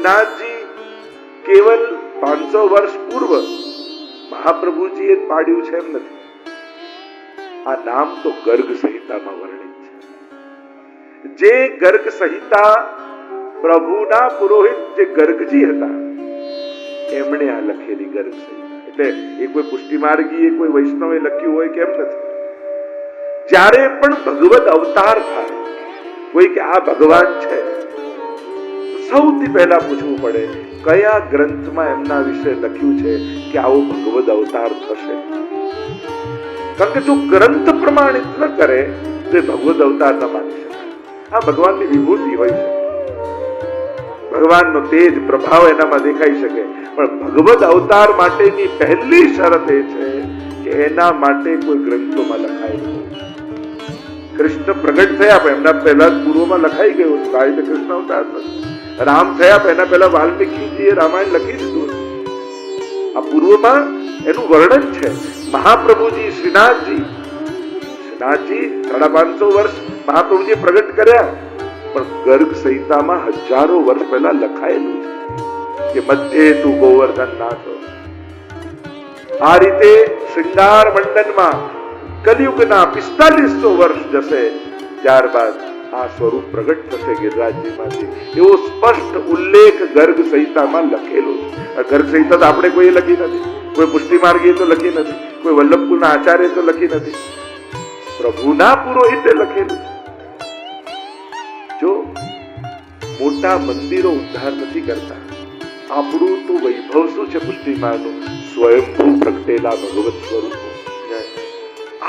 શ્રીનાથજી કેવલ 500 વર્ષ પૂર્વ મહાપ્રભુજીએ પાડ્યું છે એમ નથી. આ નામ તો ગર્ગ સંહિતામાં વર્ણિત છે. જે ગર્ગ સંહિતા પ્રભુના પુરોહિત જે ગર્ગજી હતા એમણે આ લખેલી ગર્ગ સંહિતા. એટલે એ કોઈ પુષ્ટિ માર્ગી કોઈ વૈષ્ણવે લખ્યું હોય કેમ નથી. જ્યારે પણ ભગવદ અવતાર થાય, કોઈ કે આ ભગવાન છે, સૌથી પહેલા પૂછવું પડે કયા ગ્રંથમાં એમના વિશે લખ્યું છે કે આવો ભગવદ અવતાર થશે. કારણ કે જો ગ્રંથ પ્રમાણિત ન કરે તો ભગવદ અવતાર ન માની શકાય. આ ભગવાનની વિભૂતિ હોય છે, ભગવાનનો તેજ પ્રભાવ એનામાં દેખાઈ શકે, પણ ભગવદ અવતાર માટેની પહેલી શરત એ છે કે એના માટે કોઈ ગ્રંથોમાં લખાયેલું. કૃષ્ણ પ્રગટ થયા પણ એમના પહેલા પૂર્વમાં લખાઈ ગયું હતું આ રીતે કૃષ્ણ અવતાર નથી. રામ થયા પણ એના પહેલા વાલ્મીકીજીએ રામાયણ લખી દીધું. આ પૂર્વમાં એનું વર્ણન છે. મહાપ્રભુજી શ્રીનાથજી 550 વર્ષ મહાપ્રભુજી પ્રગટ કર્યા, પણ ગર્ગ સંહિતામાં હજારો વર્ષ પહેલા લખાયેલું છે કે મધ્યે તું ગોવર્ધન નાથ. આ રીતે શૃંગાર મંડનમાં કલિયુગના 4500 વર્ષ જશે, ત્યારબાદ આ સ્વરૂપ પ્રગટ થશે ગિરિરાજજીમાંથી. એવો સ્પષ્ટ ઉલ્લેખ ગર્ગ સંહિતામાં લખેલો છે. ગર્ગ સંહિતા તો આપણે કોઈ લખી નથી, કોઈ પુષ્ટિ માર્ગીએ તો લખી નથી, કોઈ વલ્લભકુળના આચાર્ય તો લખી નથી, પ્રભુના પુરોહિતે લખેલું. જો મોટા મંદિરો ઉદ્ધાર નથી કરતા, આપણું તો વૈભવ શું છે પુષ્ટિ માર્ગનું? સ્વયંભૂ પ્રગટેલા ભગવત સ્વરૂપો.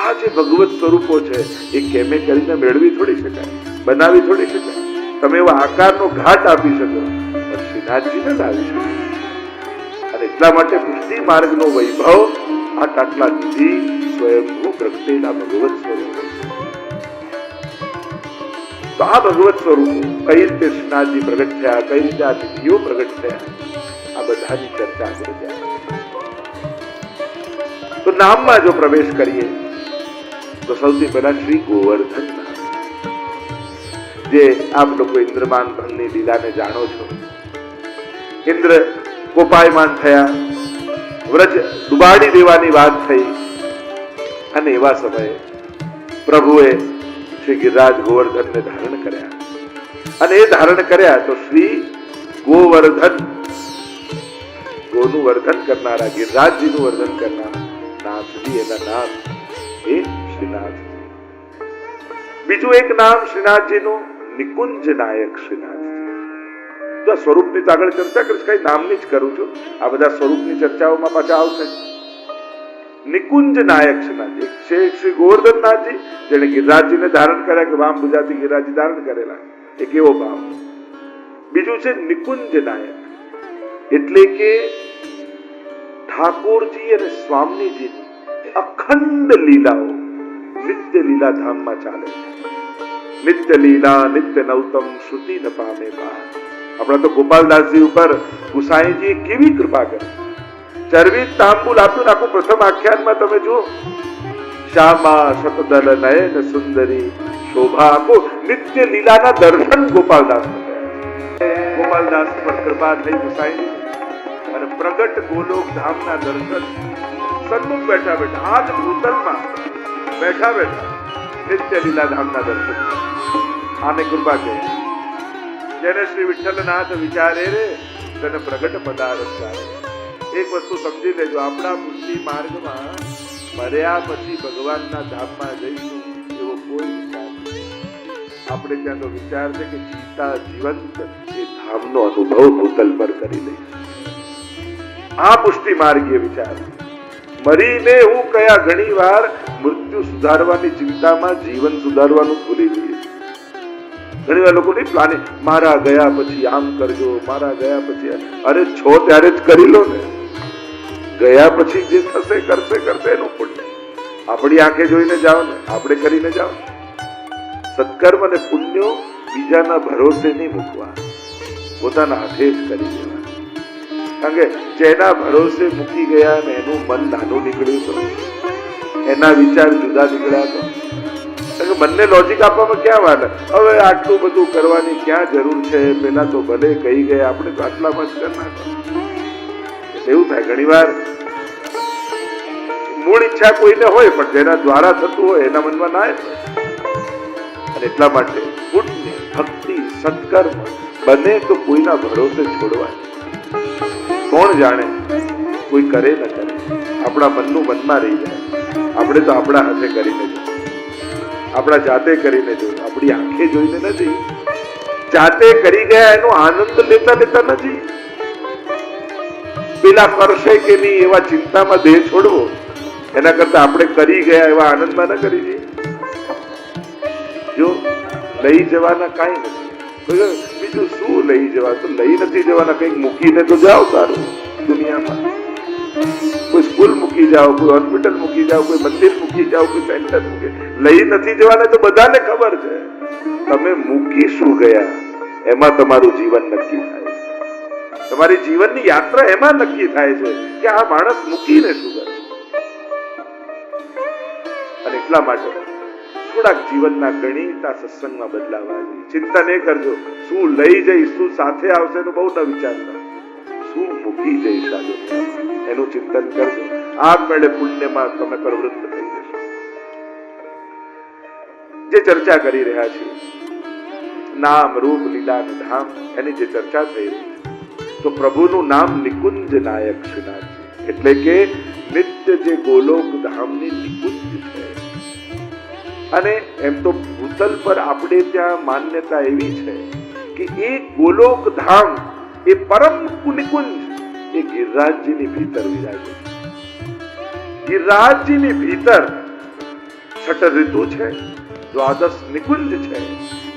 આ જે ભગવત સ્વરૂપો છે એ કેમે કરીને મેળવી થોડી શકાય, બનાવી થોડી શકાય. તમે એવા આકારનો ઘાટ આપી શકો પણ શ્રીનાથજીને લાવી શકો. અને એટલા માટે પુષ્ટિ માર્ગનો વૈભવ આટલા નિધિ સ્વયંભૂ પ્રગટેલા ભગવત સ્વરૂપો. તો આ ભગવત સ્વરૂપો કઈ રીતે શ્રીનાથજી પ્રગટ થયા, કઈ રીતે આ નિધિઓ પ્રગટ થયા, આ બધાની ચર્ચા આપણે ત્યાં. તો નામમાં જો પ્રવેશ કરીએ તો સૌથી પહેલા શ્રી ગોવર્ધન નામ, જે આપ લોકો ઇન્દ્રમાન ભંગની લીલાને જાણો છો. ઇન્દ્ર કોપાયમાન થયા, વ્રજ ડુબાડી દેવાની વાત થઈ, અને એવા સમયે પ્રભુએ શ્રી ગિરિરાજ ગોવર્ધનને ધારણ કર્યા. અને એ ધારણ કર્યા તો શ્રી ગોવર્ધન, ગોનું વર્ધન કરનારા, ગિરિરાજજીનું વર્ધન કરનારા નાથજી, એના નામ એ શ્રીનાથ. બીજું એક નામ શ્રીનાથજીનું નિકુંજ નાયક શ્રીનાથ. જો સ્વરૂપની આગળ ચર્ચા કરીશ, કઈ નામની જ કરું છું, આ બધા સ્વરૂપની ચર્ચાઓમાં પાછા આવશે. નિકુંજ નાયક શ્રીનાથજી છે શ્રી ગોવર્ધનનાથજી, જેને ગિરિરાજજીને ધારણ કર્યા કે વામ ભુજાથી ગિરિરાજજી ધારણ કરેલા, એક એવો ભાવ. બીજું છે નિકુંજ નાયક, એટલે કે ઠાકોરજી અને સ્વામીજીની અખંડ લીલાઓ નિત્ય લીલા ધામમાં ચાલે છે. નિત્ય લીલા નિત્ય નવતમ શ્રુતિ ન પામે પાર. આપણા તો ગોપાલદાસજી ઉપર ગુસાઈજી કેવી કૃપા કરી, ચરવી તાંબુલ આપ્યું. આખું પ્રથમ આખ્યાનમાં તમે જુઓ, શ્યામા શતદલ નયન સુંદરી શોભા, આખું નિત્ય લીલાના દર્શન ગોપાલદાસ. ગોપાલદાસ પર કૃપા થઈ ગુસાઈજી, અને પ્રગટ ગોલોક ધામના દર્શન સન્મુખ બેઠા બેઠા, આ જ ભૂતલમાં બેઠા બેઠા નિત્ય લીલા ધામના દર્શન. આને કૃપા કહે. જેને શ્રી વિઠ્ઠલનાથ વિચારે રે તેને પ્રગટ પદાર્થ ચાલે. એક વસ્તુ સમજી લેજો, આપણા પુષ્ટિ માર્ગમાં મર્યા પછી ભગવાનના ધામમાં જઈશું એવો કોઈ વિચાર નથી. આપણે ત્યાં તો વિચાર છે કે જીતા જીવંત એ ધામનો અનુભવ ભૂતલ પર કરી લઈશું. આ પુષ્ટિ માર્ગીય વિચાર. મરીને હું કયા ઘણી વાર મૃત્યુ સુધારવાની ચિંતામાં જીવન સુધારવાનું ભૂલી જઈએ. ઘણી વાર લોકોની પ્લાનિંગ, મારા ગયા પછી આમ કરજો, મારા ગયા પછી. અરે છો ત્યારે જ કરી લો ને. ગયા પછી જે થશે કરશે એનું પુણ્ય. આપણી આંખે જોઈને જાઓ ને, આપણે કરીને જાઓ. સત્કર્મ અને પુણ્યો બીજાના ભરોસે નહીં મૂકવા, પોતાના હાથે જ કરી દેવા. કારણ કે જેના ભરોસે મૂકી ગયા ને એનું મન નાનું નીકળ્યું તો, એના વિચાર જુદા નીકળ્યા તો. મનને લોજિક આપવામાં ક્યાં વાર? હવે આટલું બધું કરવાની ક્યાં જરૂર છે? પેલા તો ભલે કહી ગયા, આપણે તો આટલામાં જ કરી નાખો. એવું થાય ઘણી વાર. મૂળ ઈચ્છા કોઈને હોય, પણ જેના દ્વારા થતું હોય એના મનમાં ના હોય. અને એટલા માટે પુણ્ય, ભક્તિ, સત્કર્મ બને તો કોઈના ભરોસે છોડવા. કોણ જાણે કોઈ કરે ન કરે, આપણા મનનું મનમાં રહી જાય. આપણે તો આપણા હાથે કરીને જોયું, આપણા જાતે કરીને જોયું, આપણી આંખે જોઈને નથી, જાતે કરી ગયા એનો આનંદ લેતા લેતા નથી. પેલા કરશે કે નહીં એવા ચિંતામાં દેહ છોડવો, એના કરતા આપણે કરી ગયા એવા આનંદમાં ન કરી જઈએ. જો લઈ જવાના કાંઈ નથી, બીજું શું લઈ જવા? તો લઈ નથી જવાના, કંઈક મૂકીને તો જાઓ. સારું, દુનિયામાં કોઈ સ્કૂલ મૂકી જાઓ, કોઈ હોસ્પિટલ મૂકી જાઓ, કોઈ મંદિર મૂકી જાઓ, કોઈ સેન્ટર મૂકી. લઈ નથી જવાના તો બધાને ખબર છે. તમે મૂકી શું ગયા એમાં તમારું જીવન નક્કી થાય છે. તમારી જીવનની યાત્રા એમાં નક્કી થાય છે કે આ માણસ મૂકીને શું કરે. અને એટલા માટે થોડાક જીવનના ગણિત આ સત્સંગમાં બદલાવા જોઈએ. ચિંતા નહીં કરજો શું લઈ જઈશ, શું સાથે આવશે એનું બહુ ન વિચારતા. શું મૂકી જઈશ આ દુનિયામાં એનું ચિંતન કરજો. આપમેળે પુણ્યમાં તમે પ્રવૃત્ત થઈ જશો. જે ચર્ચા કરી રહ્યા છીએ નામ, રૂપ, લીલા અને ધામ, એની જે ચર્ચા થઈ રહી છે, તો પ્રભુનું નામ નિકુંજ નાયક શ્રીનાથજી, એટલે કે નિત્ય જે ગોલોક ધામની નિકુંજ છે. અને એમ તો ભૂતલ પર આપણે ત્યાં માન્યતા એવી છે કે એ ગોલોક ધામ, એ પરમ નિકુંજ એ ગિરિરાજજીની ભીતર વિરાજે છે. ગિરિરાજજીની ભીતર છઠ ઋતુ છે, દ્વાદશ નિકુંજ છે,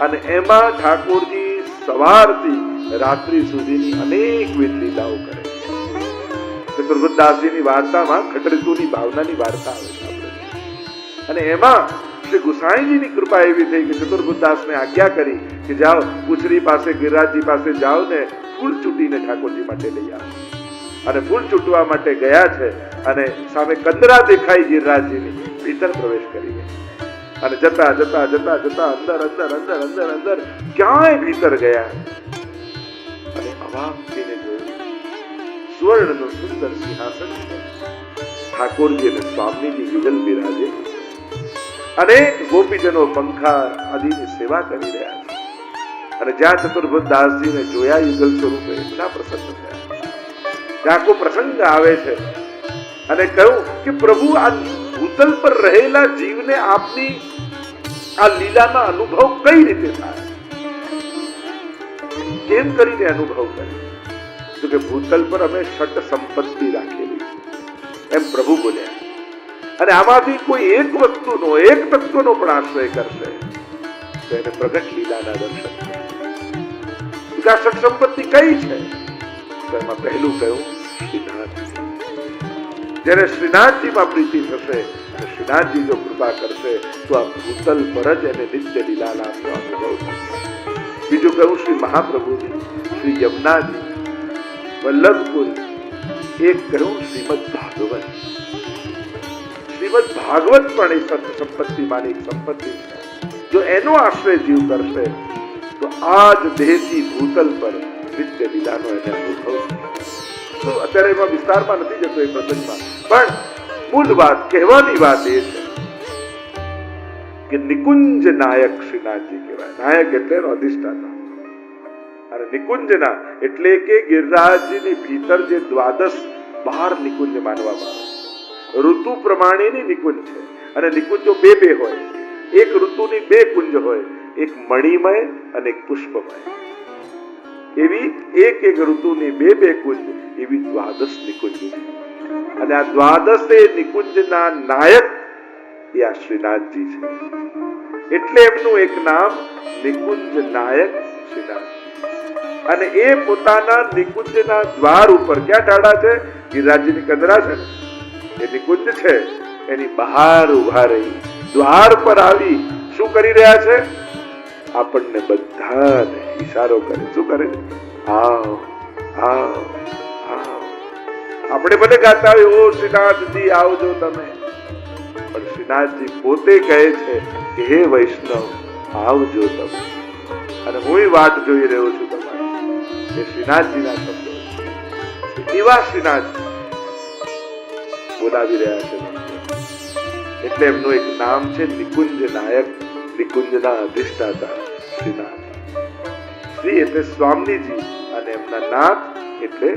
અને એમાં ઠાકોરજી સવારથી રાત્રિ સુધીની અનેકવિધ લીલાઓ કરે છે. ચતુર્ભુજદાસજીની વાર્તામાં છઠ ઋતુની ભાવનાની વાર્તા આવે છે. અને એમાં શ્રી ગુસાઈજીની કૃપા એવી થઈ કે ચતુર્ભુજદાસને આજ્ઞા કરી કે જાઓ કુચરી પાસે, ગિરિરાજજી પાસે જાઓ ને ફૂલ ચૂંટીને ઠાકોરજી માટે લઈ આવો. અને ફૂલ ચૂંટવા માટે ગયા છે, અને સામે કંદરા દેખાઈ ગિરિરાજજીની, ભીતર પ્રવેશ કરી ગયા. અને જતા જતા જતા જતા અંદર અંદર અંદર અંદર અંદર ક્યાંય ભીતર ગયા, અને અવાક થઈને જોયું સુવર્ણનું સુંદર સિંહાસન છે. ઠાકોરજી અને સ્વામીજી યુગલ બિરાજે, અનેક ગોપીજનો પંખા આદિની સેવા કરી રહ્યા છે. અને જ્યાં ચતુર્ભુજદાસજીને જોયા યુગલ સ્વરૂપે, એટલા પ્રસન્ન થયા. આખો પ્રસંગ આવે છે અને કહ્યું કે પ્રભુ આ ભૂતલ પર રહેલા જીવને આપની આ લીલાના અનુભવ કઈ રીતે થાય, કેમ કરીને અનુભવ કરે? તો કે ભૂતલ પર અમે ષટ સંપત્તિ રાખેલી છે, એમ પ્રભુ બોલ્યા. અને આમાંથી કોઈ એક વસ્તુનો, એક તત્વનો પણ આશ્રય કરશે તો એને પ્રગટ લીલાના દર્શન થશે. આ ષટ સંપત્તિ કઈ છે? તો એમાં પહેલું કહ્યું શ્રીનાથ. જ્યારે શ્રીનાથજીમાં પ્રીતિ થશે અને શ્રીનાથજી જો કૃપા કરશે તો આ ભૂતલ પર જ એને નિત્ય લીલાલાભનો અનુભવ થશે. બીજું કહ્યું શ્રી મહાપ્રભુજી, શ્રી યમુનાજી, વલ્લભકુલ. એક કહ્યું શ્રીમદ ભાગવત. શ્રીમદ ભાગવત પણ એ સંપત્તિમાંની એક સંપત્તિ છે. જો એનો આશ્રય જીવ કરશે તો આ જ દેહથી ભૂતલ પર નિત્ય લીલાનો એને અનુભવ થશે. તો અત્યારે એમાં વિસ્તારમાં નથી જતો એ પ્રસંગમાં, પણ મૂળ વાત, કહેવાની વાત એ છે કે નિકુંજ નાયક શ્રીનાથજી કહેવાય. નાયક એટલે અધિષ્ઠાતા, અને નિકુંજના એટલે કે ગિરિરાજની ભીતર જે દ્વાદશ 12 નિકુંજ માનવામાં આવે. ઋતુ પ્રમાણેની નિકુંજ છે, અને નિકુંજો બે બે હોય. એક ઋતુની 2 કુંજ હોય, એક મણિમય અને એક પુષ્પમય. એવી એક એક ઋતુની 2 કુંજ, એવી દ્વાદશ નિકુંજ. અને આ દ્વાદશે નિકુંજના નાયક એ આ શ્રીનાથજી છે. એટલે એમનું એક નામ નિકુંજ નાયક શ્રીનાથ. અને એ પોતાના નિકુંજના દ્વાર ઉપર ક્યાં ટાળા છે? ગિરિરાજજીની કંદરા છે ને, એ નિકુંજ છે, એની બહાર ઉભા રહી દ્વાર પર આવી શું કરી રહ્યા છે? આપણને બધાને ઈશારો કરે. શું કરે? આવ આવ આવ. આપણે ભલે ગાતા હોય ઓ શ્રીનાથજી આવજો તમે, પણ શ્રીનાથજી પોતે કહે છે કે હે વૈષ્ણવ આવજો તમે, અને હું વાટ જોઈ રહ્યો છું તમારી. એ શ્રીનાથજીના શબ્દો છે. એવા શ્રીનાથજી બોલાવી રહ્યા છે. એટલે એમનું એક નામ છે નિકુંજ નાયક, નિકુંજના અધિષ્ઠાતા શ્રીનાથ. શ્રી એટલે સ્વામીજી અને એમના નાથ એટલે